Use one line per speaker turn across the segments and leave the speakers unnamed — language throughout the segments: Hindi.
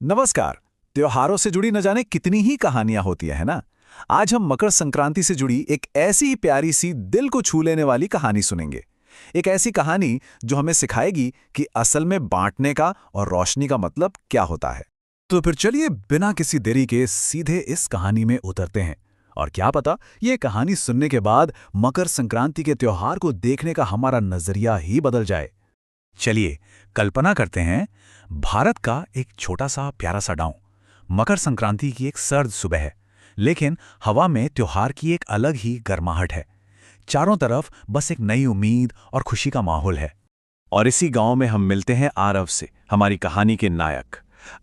नमस्कार। त्योहारों से जुड़ी न जाने कितनी ही कहानियां होती है ना। आज हम मकर संक्रांति से जुड़ी एक ऐसी ही प्यारी सी दिल को छू लेने वाली कहानी सुनेंगे। एक ऐसी कहानी जो हमें सिखाएगी कि असल में बांटने का और रोशनी का मतलब क्या होता है। तो फिर चलिए बिना किसी देरी के सीधे इस कहानी में उतरते हैं। और क्या पता ये कहानी सुनने के बाद मकर संक्रांति के त्योहार को देखने का हमारा नजरिया ही बदल जाए। चलिए कल्पना करते हैं, भारत का एक छोटा सा प्यारा सा गांव। मकर संक्रांति की एक सर्द सुबह है, लेकिन हवा में त्योहार की एक अलग ही गर्माहट है। चारों तरफ बस एक नई उम्मीद और खुशी का माहौल है। और इसी गांव में हम मिलते हैं आरव से, हमारी कहानी के नायक।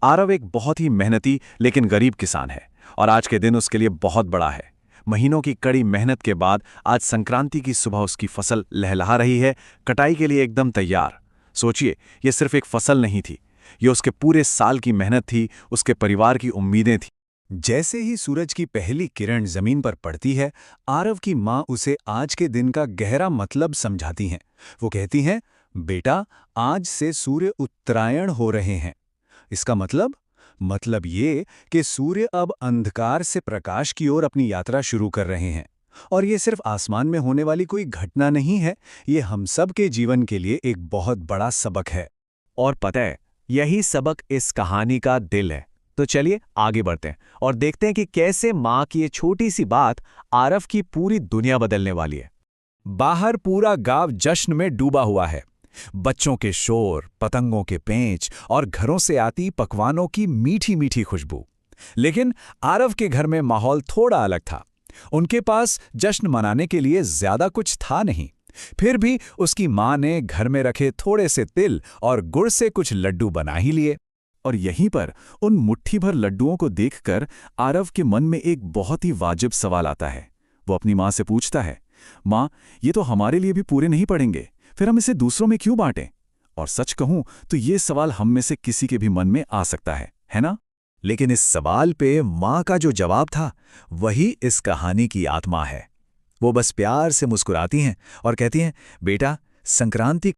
आरव एक बहुत ही मेहनती लेकिन गरीब किसान है, और आज के दिन उसके लिए बहुत बड़ा है। महीनों की कड़ी मेहनत के बाद आज संक्रांति की सुबह उसकी फसल लहलहा रही है, कटाई के लिए एकदम तैयार। सोचिए, ये सिर्फ एक फसल नहीं थी, ये उसके पूरे साल की मेहनत थी, उसके परिवार की उम्मीदें थी। जैसे ही सूरज की पहली किरण जमीन पर पड़ती है, आरव की माँ उसे आज के दिन का गहरा मतलब समझाती हैं। वो कहती हैं, बेटा, आज से सूर्य उत्तरायण हो रहे हैं। इसका मतलब ये कि सूर्य अब अंधकार से प्रकाश की ओर अपनी यात्रा शुरू कर रहे हैं। और ये सिर्फ आसमान में होने वाली कोई घटना नहीं है, ये हम सब के जीवन के लिए एक बहुत बड़ा सबक है।
और पता है, यही सबक इस कहानी का दिल है। तो चलिए आगे बढ़ते हैं और देखते हैं कि कैसे माँ की ये छोटी सी बात आरव की पूरी दुनिया बदलने वाली है।
बाहर पूरा गांव जश्न में डूबा हुआ है। बच्चों के शोर, पतंगों के पेंच और घरों से आती पकवानों की मीठी मीठी खुशबू। लेकिन आरव के घर में माहौल थोड़ा अलग था। उनके पास जश्न मनाने के लिए ज्यादा कुछ था नहीं। फिर भी उसकी माँ ने घर में रखे थोड़े से तिल और गुड़ से कुछ लड्डू बना ही लिए। और यहीं पर उन मुट्ठी भर लड्डुओं को देखकर आरव के मन में एक बहुत ही वाजिब सवाल आता है। वो अपनी माँ से पूछता है, माँ, ये तो हमारे लिए भी पूरे नहीं पड़ेंगे, फिर हम इसे दूसरों में क्यों बांटें? और सच कहूं तो ये सवाल हम में से किसी के भी मन में आ सकता है ना? लेकिन इस सवाल पे माँ का जो जवाब था, वही इस कहानी की आत्मा है। वो बस प्यार से मुस्कुराती हैं और कहती हैं, बेटा, संक्रांति